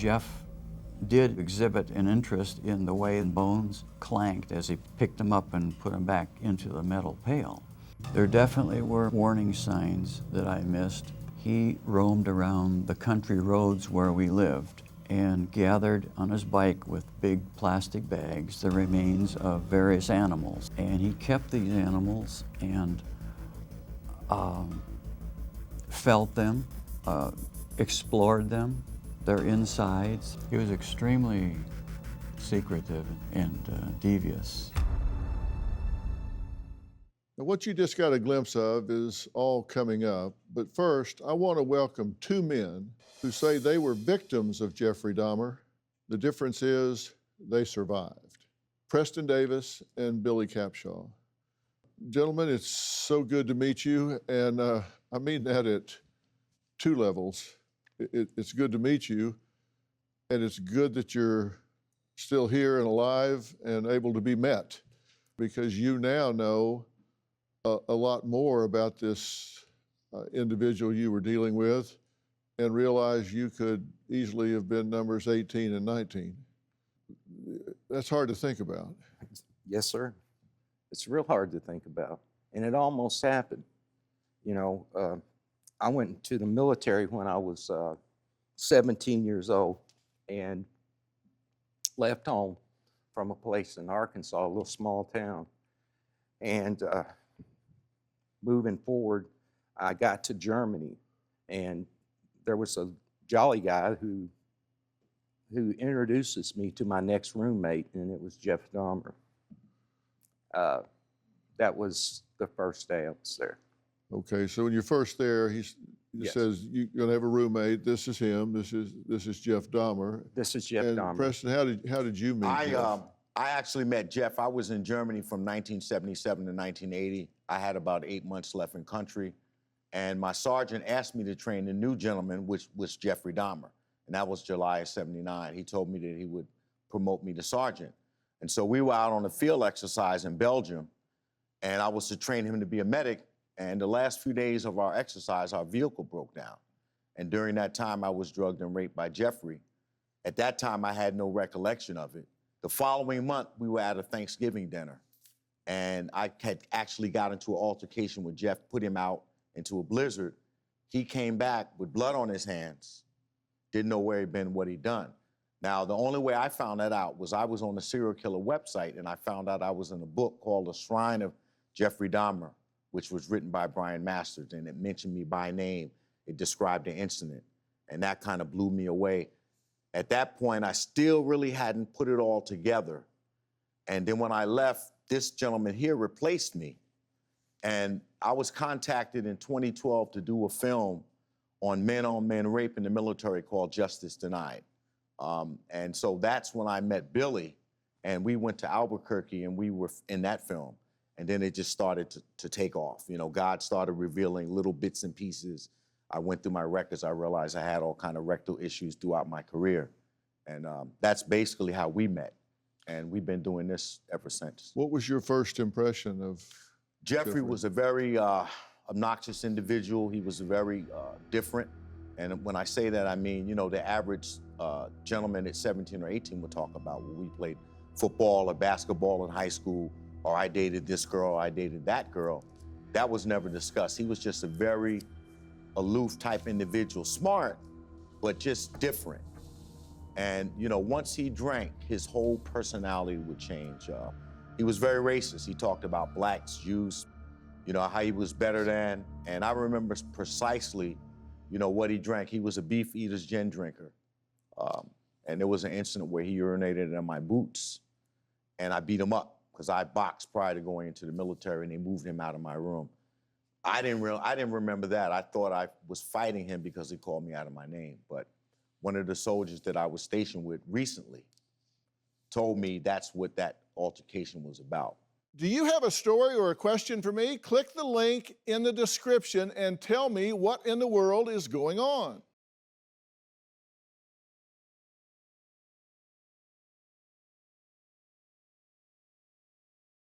Jeff did exhibit an interest in the way bones clanked as he picked them up and put them back into the metal pail. There definitely were warning signs that I missed. He roamed around the country roads where we lived and gathered on his bike with big plastic bags the remains of various animals. And he kept these animals and felt them, explored them, their insides. He was extremely secretive and devious. Now, what you just got a glimpse of is all coming up, but first, I want to welcome two men who say they were victims of Jeffrey Dahmer. The difference is they survived. Preston Davis and Billy Capshaw. Gentlemen, it's so good to meet you, and I mean that at two levels. It's good to meet you, and it's good that you're still here and alive and able to be met, because you now know a lot more about this individual you were dealing with and realize you could easily have been numbers 18 and 19. That's hard to think about. Yes, sir. It's real hard to think about, and it almost happened. You know, I went to the military when I was 17 years old and left home from a place in Arkansas, a little small town. And moving forward, I got to Germany, and there was a jolly guy who introduces me to my next roommate, and it was Jeff Dahmer. That was the first day I was there. Okay, so when you're first there, he Yes. says you're gonna have a roommate. This is him. This is Jeff Dahmer. This is Jeff And Dahmer. Preston, how did you meet Jeff? I actually met Jeff. I was in Germany from 1977 to 1980. I had about 8 months left in country, and my sergeant asked me to train the new gentleman, which was Jeffrey Dahmer, and that was July of '79. He told me that he would promote me to sergeant, and so we were out on a field exercise in Belgium, and I was to train him to be a medic. And the last few days of our exercise, our vehicle broke down, and during that time, I was drugged and raped by Jeffrey. At that time, I had no recollection of it. The following month, we were at a Thanksgiving dinner, and I had actually got into an altercation with Jeff, put him out into a blizzard. He came back with blood on his hands, didn't know where he'd been, what he'd done. Now, the only way I found that out was I was on the serial killer website, and I found out I was in a book called The Shrine of Jeffrey Dahmer, which was written by Brian Masters, and it mentioned me by name. It described the incident, and that kind of blew me away. At that point, I still really hadn't put it all together. And then when I left, this gentleman here replaced me. And I was contacted in 2012 to do a film on men rape in the military called Justice Denied. And so that's when I met Billy, and we went to Albuquerque, and we were in that film. And then it just started to take off. You know, God started revealing little bits and pieces. I went through my records. I realized I had all kind of rectal issues throughout my career. And that's basically how we met. And we've been doing this ever since. What was your first impression of Jeffrey was a very obnoxious individual. He was very different. And when I say that, I mean, you know, the average gentleman at 17 or 18 would talk about when we played football or basketball in high school, or I dated this girl, or I dated that girl. That was never discussed. He was just a very aloof type individual, smart, but just different. And, you know, once he drank, his whole personality would change. He was very racist. He talked about blacks, Jews, you know, how he was better than. And I remember precisely, you know, what he drank. He was a beef eater's gin drinker. And there was an incident where he urinated in my boots, and I beat him up because I boxed prior to going into the military, and they moved him out of my room. I didn't remember that. I thought I was fighting him because he called me out of my name. But one of the soldiers that I was stationed with recently told me that's what that altercation was about. Do you have a story or a question for me? Click the link in the description and tell me what in the world is going on.